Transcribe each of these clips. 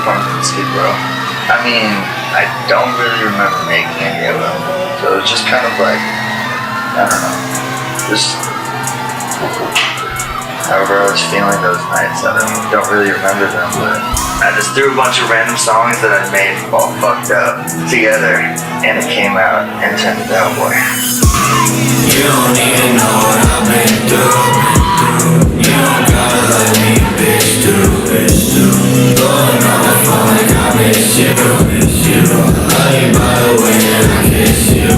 pumped to see, bro. I mean, I don't really remember making any of them, so it was just kind of like, I don't know, just however I was feeling those nights. I don't really remember them, but I just threw a bunch of random songs that I made all fucked up together, and it came out and turned into Hellboy. You don't even know what I've been through. You don't gotta let me bitch through. Going on the phone like I miss you. Love you by the way that I kiss you.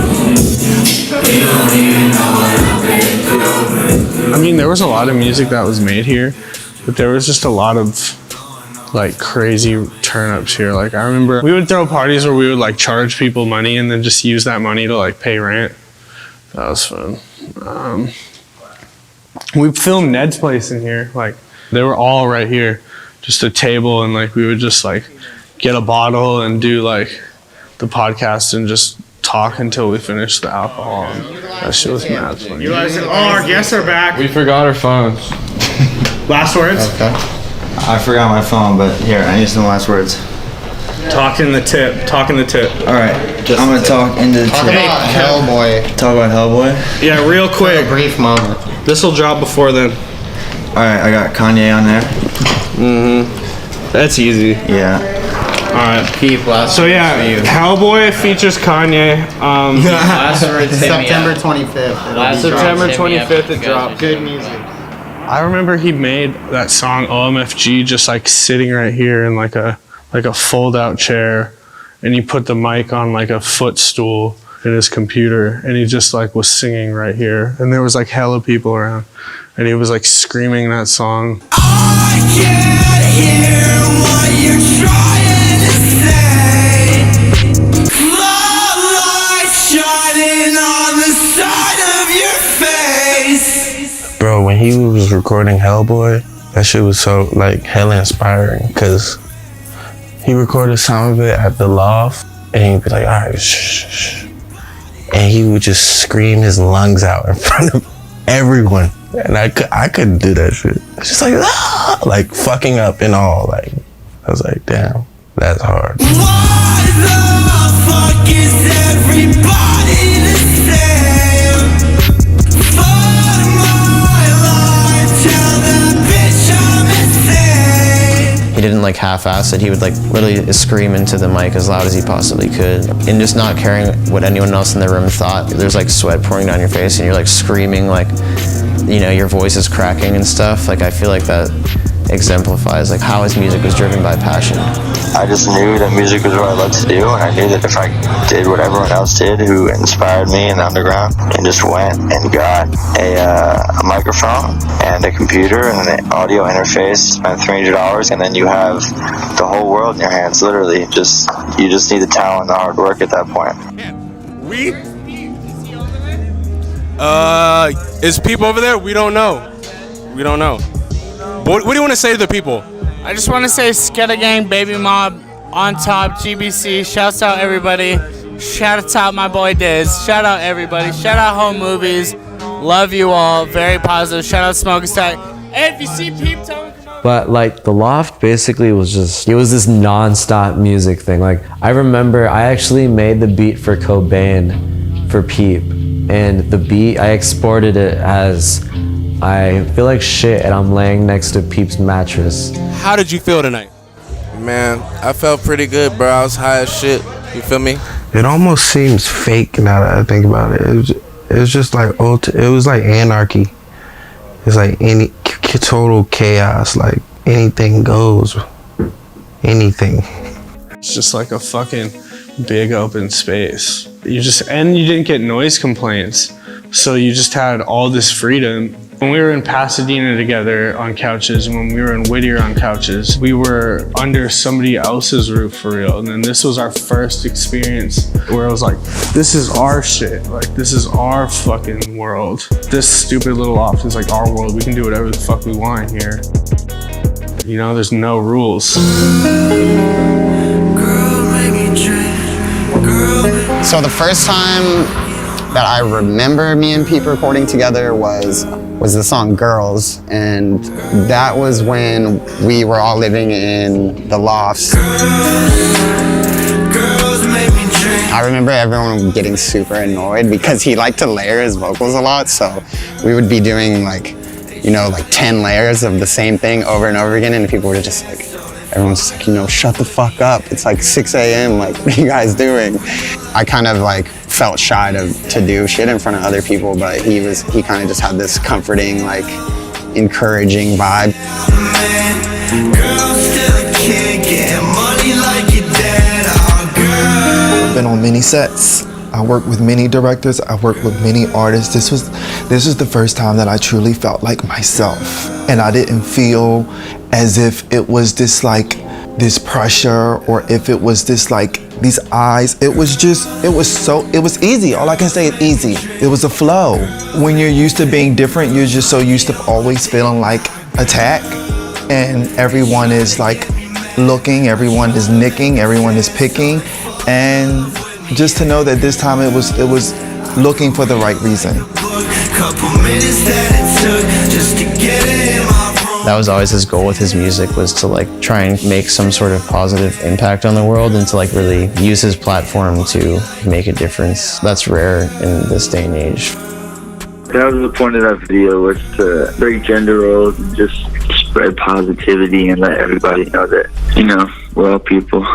You don't even know what I've been through. I mean, there was a lot of music that was made here, but there was just a lot of like crazy turn-ups here. Like I remember we would throw parties where we would like charge people money and then just use that money to like pay rent. That was fun. We filmed Ned's place in here. Like they were all right here, just a table, and like we would just like get a bottle and do like the podcast and just talk until we finished the alcohol. And that shit was mad funny. You guys, our guests are back. We forgot our phones. Last words? Okay. I forgot my phone, but here, I need some last words. Talking the tip. All right, I'm gonna talk into the Talk about Hellboy. Talk about Hellboy? Yeah, real quick. A brief moment. This will drop before then. All right, I got Kanye on there. That's easy. Yeah. All right. Peep, last So yeah, Hellboy features Kanye. September 25th. September 25th it dropped. Good music. I remember he made that song OMFG just like sitting right here in like a fold-out chair, and he put the mic on like a footstool in his computer, and he just like was singing right here, and there was like hella people around, and he was like screaming that song. I can't hear what you're trying to say. Light shining on the side of your face. Bro, when he was recording Hellboy, that shit was so like hella inspiring, because he recorded some of it at the loft, and he'd be like, all right, shh. And he would just scream his lungs out in front of everyone. And I couldn't do that shit. It's just like, ah! Like fucking up and all. Like, I was like, damn, that's hard. Why the fuck is everybody the same? Fuck my life, tell that bitch I'm insane. He didn't like half-ass it. He would like literally scream into the mic as loud as he possibly could, and just not caring what anyone else in the room thought. There's like sweat pouring down your face and you're like screaming, like, you know, your voice is cracking and stuff. Like I feel like that exemplifies like how his music was driven by passion. I just knew that music was what I loved to do, and I knew that if I did what everyone else did who inspired me in the underground, and just went and got a microphone and a computer and an audio interface, spent $300, and then you have the whole world in your hands, literally. You just need the talent and the hard work at that point. Is Peep over there? We don't know. What do you want to say to the people? I just want to say Sketta Gang, Baby Mob, On Top, GBC, shouts out everybody. Shout out my boy Diz. Shout out everybody. Shout out Home Movies. Love you all. Very positive. Shout out Smokestack. Hey, if you see Peep, tell him. But like the loft basically was just, it was this non-stop music thing. Like I remember I actually made the beat for Cobain for Peep, and the beat I exported it as I feel like shit and I'm laying next to Peep's mattress. How did you feel tonight? Man, I felt pretty good, bro. I was high as shit. You feel me? It almost seems fake now that I think about it. It was just like it was like anarchy. It's like any total chaos. Like anything goes. Anything. It's just like a fucking big open space. You didn't get noise complaints, so you just had all this freedom. When we were in Pasadena together on couches, and when we were in Whittier on couches, we were under somebody else's roof for real. And then this was our first experience where it was like, this is our shit. Like, this is our fucking world. This stupid little loft is like our world. We can do whatever the fuck we want here. You know, there's no rules. So the first time that I remember me and Peep recording together was the song Girls, and that was when we were all living in the lofts. I remember everyone getting super annoyed because he liked to layer his vocals a lot, so we would be doing like, you know, like 10 layers of the same thing over and over again, and people were just like, everyone's just like, you know, shut the fuck up. It's like 6 a.m. Like, what are you guys doing? I kind of like felt shy to do shit in front of other people, but he kind of just had this comforting, like, encouraging vibe. I've been on many sets. I worked with many directors. I worked with many artists. This was the first time that I truly felt like myself, and I didn't feel as if it was this like this pressure, or if it was this like these eyes. It was easy. All I can say is easy. It was a flow. When you're used to being different, you're just so used to always feeling like attack, and everyone is like looking, everyone is nicking, everyone is picking, and just to know that this time it was looking for the right reason. That was always his goal with his music, was to like try and make some sort of positive impact on the world and to like really use his platform to make a difference. That's rare in this day and age. That was the point of that video, was to break gender roles and just spread positivity and let everybody know that, you know, we're all people.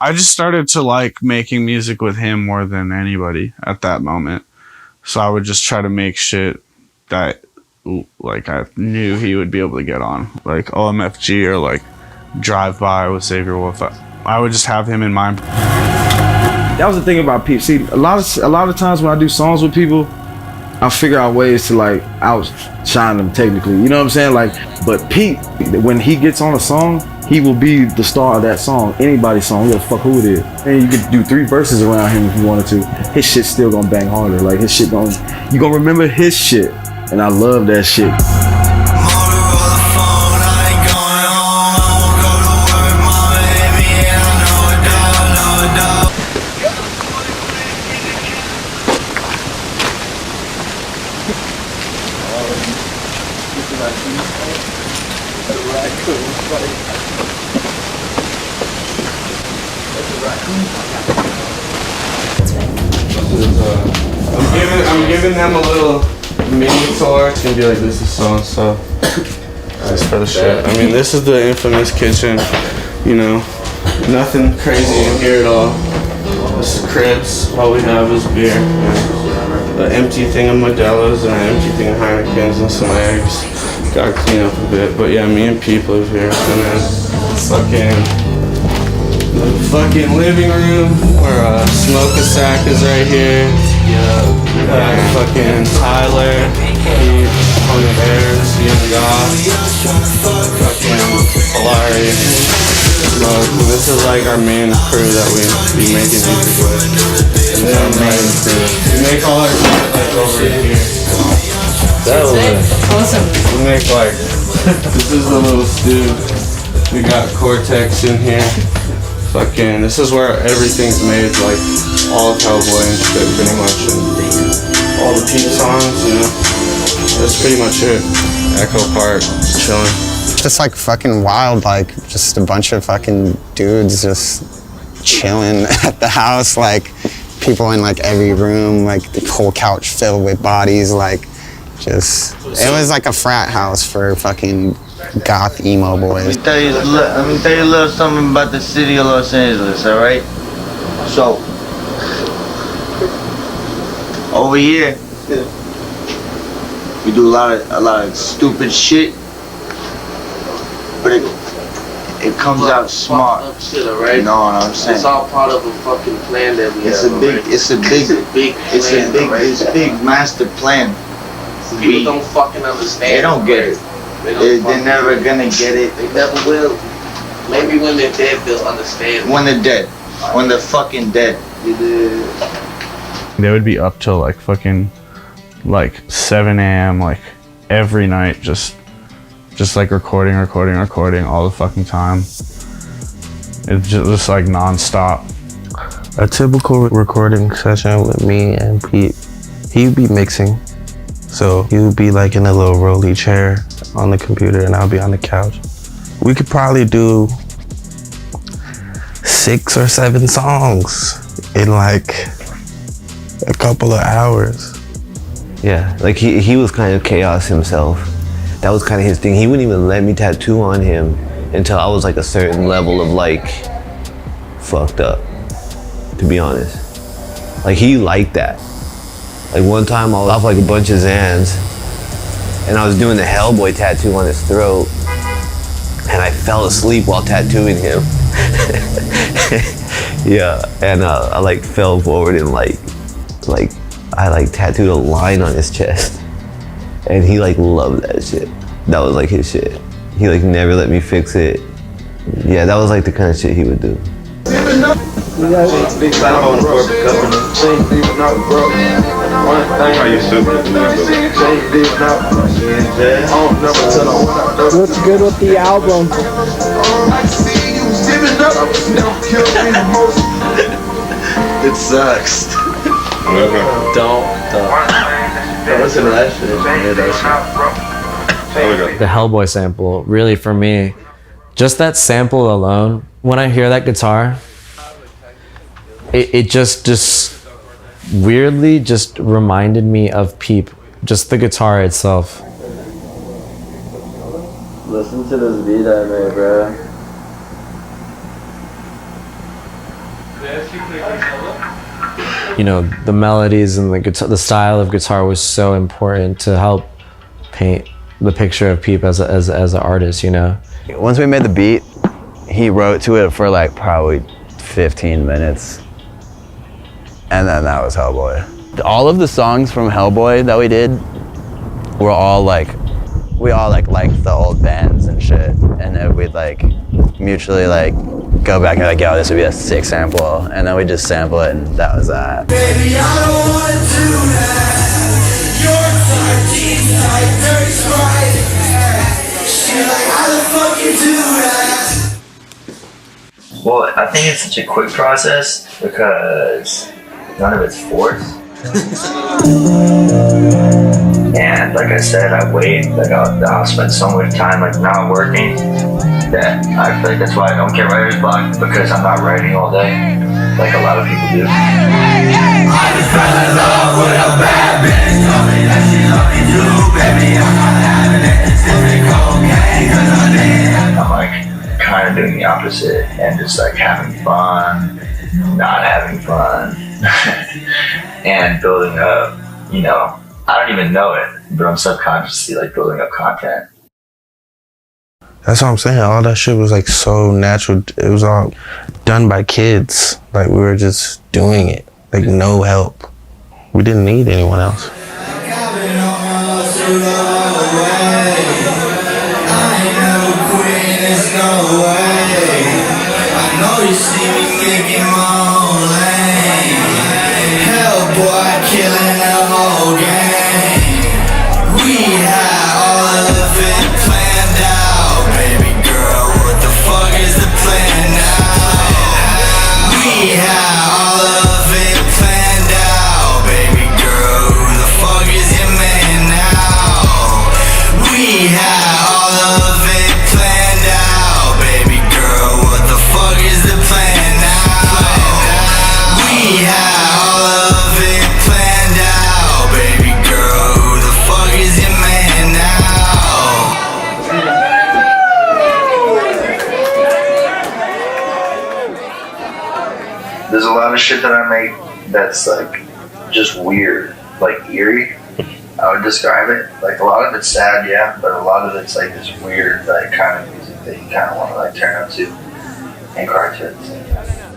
I just started to like making music with him more than anybody at that moment. So I would just try to make shit that like I knew he would be able to get on, like OMFG or like Drive By with Xavier Wolf. I would just have him in mind. That was the thing about Peep. See, a lot of times when I do songs with people, I figure out ways to like outshine them technically. You know what I'm saying? Like, but Peep, when he gets on a song, he will be the star of that song, anybody's song, you don't fuck who it is. And you could do 3 verses around him if you wanted to. His shit's still gonna bang harder. Like his shit you gonna remember his shit. And I love that shit. I'm giving them a little mini tour. It's gonna be like, this is so and so. That's for the shit. I mean, this is the infamous kitchen. You know, nothing crazy in here at all. This is cribs. All we have is beer. An empty thing of Modelo's and an empty thing of Heineken's and some eggs. Gotta clean up a bit. But yeah, me and Peep live here. And then the fucking living room where Smoke-a-Sack is right here. Fucking Tyler, Tony Bears, Young God, fucking Polari, Smoke. This is like our main crew that we be making music with. And then our main crew. We make all our shit like over here. Awesome. We make like, this is the little stew. We got Cortex in here. Fucking, this is where everything's made, like all of Hellboy and shit, pretty much, and all the Peep songs, you know. That's pretty much it. Echo Park, chilling. Just like fucking wild, like just a bunch of fucking dudes just chilling at the house, like people in like every room, like the whole couch filled with bodies, like just, it was like a frat house for fucking goth emo boys. Let me tell you a little something about the city of Los Angeles, alright? So, over here, we do a lot of stupid shit, but it comes out smart. Shit, alright? You know what I'm saying? It's all part of a fucking plan that we It's have. a big master plan. People don't fucking understand. They don't get it. They're never gonna get it. They never will. Maybe when they're dead, they'll understand. When they're dead. When they're fucking dead. They would be up till like fucking like 7 a.m. like every night, just like recording all the fucking time. It's just like non-stop. A typical recording session with me and Pete, he'd be mixing. So he would be like in a little rolly chair on the computer and I'll be on the couch. We could probably do 6 or 7 songs in like a couple of hours. Yeah, like he was kind of chaos himself. That was kind of his thing. He wouldn't even let me tattoo on him until I was like a certain level of like fucked up, to be honest. Like he liked that. Like one time I was off like a bunch of Xans and I was doing the Hellboy tattoo on his throat and I fell asleep while tattooing him. Yeah, and I like fell forward and like I like tattooed a line on his chest and he like loved that shit. That was like his shit. He like never let me fix it. Yeah, that was like the kind of shit he would do. What's good with the album? It sucks. Don't listen to that shit. The Hellboy sample, really for me, just that sample alone, when I hear that guitar, it just weirdly just reminded me of Peep, just the guitar itself. Listen to this beat I made, bro. You know, the melodies and the guitar, the style of guitar was so important to help paint the picture of Peep as an artist, you know. Once we made the beat, he wrote to it for like probably 15 minutes. And then that was Hellboy. All of the songs from Hellboy that we did were all like, we all like liked the old bands and shit. And then we'd like mutually like go back and be like, yo, this would be a sick sample. And then we just sample it and that was that. Baby, I don't wanna do that. Your sardines like dirty Sprite. She like, how the fuck you do that? Well, I think it's such a quick process because none of it's forced. And like I said, I wait, like I'll spend so much time like not working that I feel like that's why I don't get writer's block, because I'm not writing all day like a lot of people do. I just fell in love with a bad bitch. Told me that she loved me too, baby. I'm not having it. Sipping cocaine 'cause I did. I'm like kind of doing the opposite and just like having fun, not having fun, and building up, you know, I don't even know it, but I'm subconsciously like building up content. That's what I'm saying. All that shit was like so natural. It was all done by kids. Like we were just doing it. Like no help. We didn't need anyone else. Hellboy killing the whole gang. We had all of it planned out. Baby girl, what the fuck is the plan now? We had all of it planned out. Baby girl, who the fuck is your man now? We had all of it planned out. Baby girl, what the fuck is the plan now? We had all of it planned out. Baby girl, who the fuck is your man now? There's a lot of shit that I make that's like just weird, like eerie. I would describe it. Like a lot of it's sad, yeah, but a lot of it's like this weird, like kind of music that you kind of want to like turn up to and cry to at the same time.